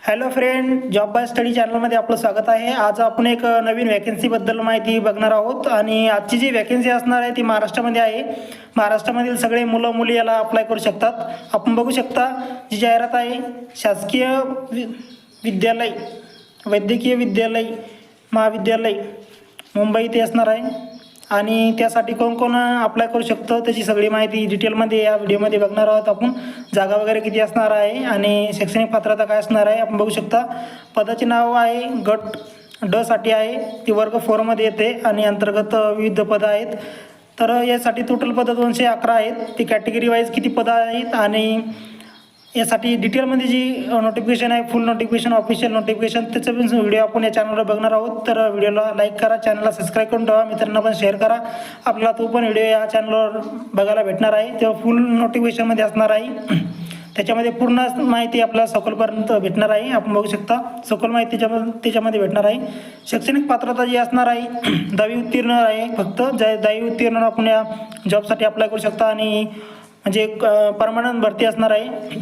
Hello friend, job by study चॅनलमध्ये आपलं स्वागत आहे। आज आपण एक नवीन वॅकन्सीबद्दल माहिती बघणार आहोत आणि आजची जी वॅकन्सी असणार आहे ती महाराष्ट्रामध्ये आहे। महाराष्ट्रामधील सगळे मुलं मुली याला अप्लाय करू शकतात। आपण बघू शकता जी जाहिरात आहे, शासकीय विद्यालय, वैद्यकीय विद्यालय, महाविद्यालय मुंबई इथे असणार आहे आणि त्यासाठी कोण कोण अप्लाय करू शकतो त्याची सगळी माहिती डिटेलमध्ये या व्हिडिओमध्ये बघणार आहोत आपण। जागा वगैरे किती असणार आहे आणि शैक्षणिक पात्रता काय असणार आहे आपण बघू शकता। पदाचे नाव आहे गट ड साठी आहे, ती वर्ग 4 मध्ये येते आणि अंतर्गत विविध पदं आहेत। तर यासाठी टोटल पदं 211 आहेत। ती कॅटेगरी वाईज किती पदं आहेत आणि यासाठी डिटेलमध्ये जी नोटिफिकेशन आहे, फुल नोटिफिकेशन, ऑफिशियल नोटिफिकेशन, त्याचा पण व्हिडिओ आपण या चॅनलवर बघणार आहोत। तर व्हिडिओला लाईक करा, चॅनलला सबस्क्राईब करून ठेवा, मित्रांना पण शेअर करा। आपल्याला तो पण व्हिडिओ या चॅनलवर बघायला भेटणार आहे, तेव्हा फुल नोटिफिकेशनमध्ये असणार आहे। त्याच्यामध्ये पूर्ण माहिती आपल्याला सखोलपर्यंत भेटणार आहे। आपण बघू शकता सखोल माहिती त्याच्यामध्ये भेटणार आहे। शैक्षणिक पात्रता जी असणार आहे 10वी उत्तीर्ण आहे, फक्त 10वी उत्तीर्ण आपण या जॉबसाठी अप्लाय करू शकता आणि म्हणजे परमनंट भरती असणार आहे।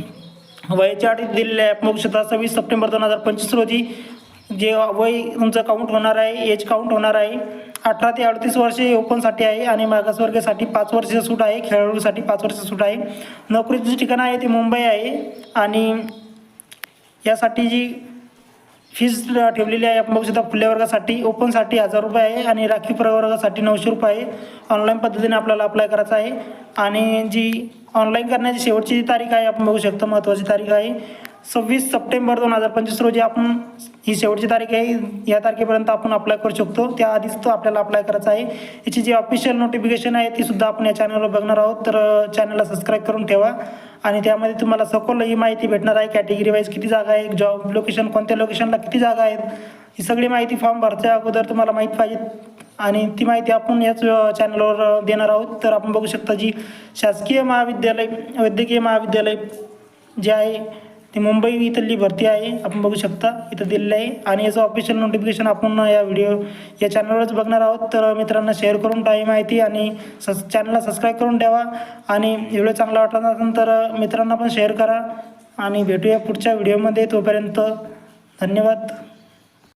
वयाची अट दिलेली आहे, बघू शकता 26 सप्टेंबर 2025 रोजी जे वय तुमचं काउंट होणार आहे, एज काउंट होणार आहे। 18 ते 38 वर्षे ओपनसाठी आहे आणि मागासवर्गासाठी 5 वर्षाची सूट आहे, खेळाडूसाठी 5 वर्षाची सूट आहे। नोकरीची ठिकाण आहे ते मुंबई आहे आणि यासाठी जी फीस ठेवलेली आहे आपण बघू शकता। खुल्या वर्गासाठी ओपनसाठी 1000 रुपये आहे आणि राखीव प्रवर्गासाठी 900 रुपये आहे। ऑनलाईन पद्धतीने आपल्याला अप्लाय करायचं आहे आणि जी ऑनलाईन करण्याची शेवटची जी तारीख आहे आपण बघू शकता, महत्त्वाची तारीख आहे 26 सप्टेंबर 2025 रोजी आपण ही शेवटची तारीख आहे। या तारखेपर्यंत आपण अप्लाय करू शकतो, त्याआधीच तो आपल्याला अप्लाय करायचा आहे। याची जी ऑफिशियल नोटिफिकेशन आहे ती सुद्धा आपण या चॅनलवर बघणार आहोत। तर चॅनलला सबस्क्राईब करून ठेवा आणि त्यामध्ये तुम्हाला सखोल ही माहिती भेटणार आहे। कॅटेगरी वाईज किती जागा आहे, जॉब लोकेशन कोणत्या लोकेशनला किती जागा आहेत, ही सगळी माहिती फॉर्म भरच्या अगोदर तुम्हाला माहीत पाहिजे आणि ती माहिती आपण याच चॅनलवर देणार आहोत। तर आपण बघू शकता जी शासकीय महाविद्यालय, वैद्यकीय महाविद्यालय जे आहे ती मुंबई इथली भरती आहे, आपण बघू शकता इथं दिलेलं आहे आणि याचं ऑफिशियल नोटिफिकेशन आपण या चॅनलवरच बघणार आहोत। तर मित्रांना शेअर करून टाईम माहिती आणि चॅनलला सबस्क्राईब करून ठेवा आणि व्हिडिओ चांगला वाटला असेल तर मित्रांना पण शेअर करा आणि भेटूया पुढच्या व्हिडिओमध्ये। तोपर्यंत धन्यवाद।